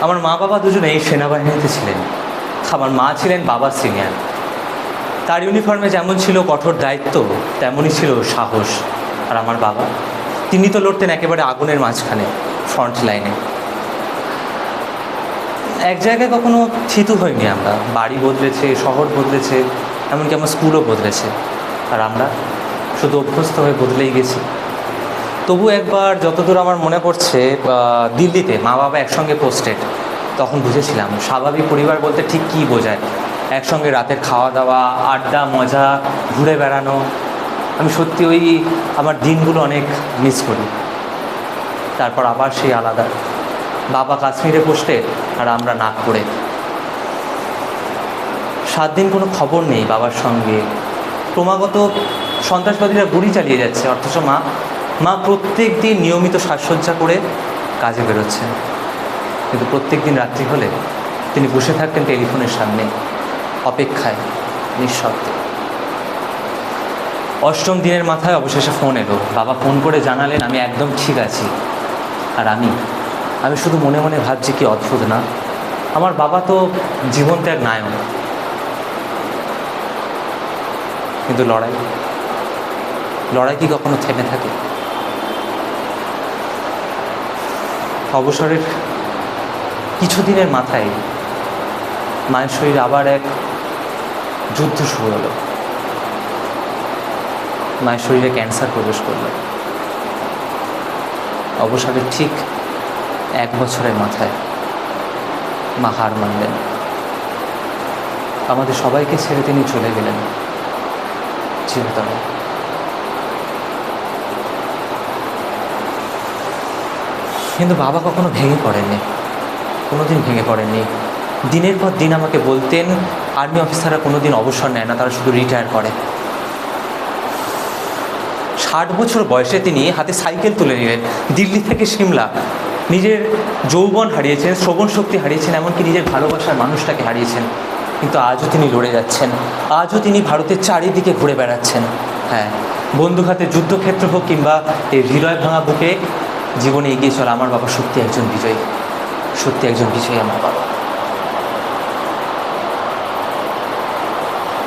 আমার মা বাবা দুজনেই সেনাবাহিনীতে ছিলেন। আমার মা ছিলেন বাবার সিনিয়র। তার ইউনিফর্মে যেমন ছিল কঠোর দায়িত্ব, তেমনই ছিল সাহস। আর আমার বাবা, তিনি তো লড়তেন একেবারে আগুনের মাঝখানে, ফ্রন্ট লাইনে। এক জায়গায় কখনো থিতু হয়নি আমরা। বাড়ি বদলেছে, শহর বদলেছে, এমনকি আমার স্কুলও বদলেছে, আর আমরা শুধু অভ্যস্ত হয়ে বদলেই গেছি। তবু একবার যতদূর আমার মনে পড়ছে, দিল্লিতে মা বাবা একসঙ্গে পোস্টেড, তখন বুঝেছিলাম স্বাভাবিক পরিবার বলতে ঠিক কী বোঝায়। একসঙ্গে রাতের খাওয়া দাওয়া, আড্ডা, মজা, ঘুরে বেড়ানো। আমি সত্যি ওই আমার দিনগুলো অনেক মিস করি। তারপর আবার সেই আলাদা, বাবা কাশ্মীরে পোস্টেড আর আমরা নাগপুরে। 7 দিন কোনো খবর নেই বাবার সঙ্গে। ক্রমাগত সন্ত্রাসবাদীরা গুলি চালিয়ে যাচ্ছে, অথচ মা প্রত্যেক দিন নিয়মিত সাজসজ্জা করে কাজে বেরোচ্ছেন। কিন্তু প্রত্যেক দিন রাত্রি হলে তিনি বসে থাকতেন টেলিফোনের সামনে, অপেক্ষায়, নিঃশব্দে। 8ম দিনের মাথায় অবশেষে ফোন এলো। বাবা ফোন করে জানালেন আমি একদম ঠিক আছি। আর আমি শুধু মনে মনে ভাবছি কি অদ্ভুত না, আমার বাবা তো জীবনত্যাগ নায়ক। কিন্তু লড়াই কি কখনো থেমে থাকে? অবসরের কিছুদিনের মাথায় মায়ের শরীরে আবার এক যুদ্ধ শুরু হলো। মায়ের শরীরে ক্যান্সার প্রবেশ করল। অবসরের ঠিক 1 বছরের মাথায় মা হার মানলেন। আমাদের সবাইকে ছেড়ে তিনি চলে গেলেন চিরতরে। কিন্তু বাবা কখনো ভেঙে পড়েননি, কোনোদিন ভেঙে পড়েননি। দিনের পর দিন আমাকে বলতেন আর্মি অফিসাররা কোনোদিন অবসর নেয় না, তারা শুধু রিটায়ার করে। 60 বছর বয়সে তিনি হাতে সাইকেল তুলে নিলেন, দিল্লি থেকে সিমলা। নিজের যৌবন হারিয়েছেন, শ্রবণ শক্তি হারিয়েছেন, এমনকি নিজের ভালোবাসার মানুষটাকে হারিয়েছেন। কিন্তু আজও তিনি লড়ে যাচ্ছেন, আজও তিনি ভারতের চারিদিকে ঘুরে বেড়াচ্ছেন। হ্যাঁ, বন্দুক হাতে যুদ্ধক্ষেত্র হোক কিংবা এই হৃদয় ভাঙা বুকে জীবনে এগিয়ে চলা আমার বাবা সত্যি একজন বিজয়ী, সত্যি একজন বিজয়ী আমার বাবা।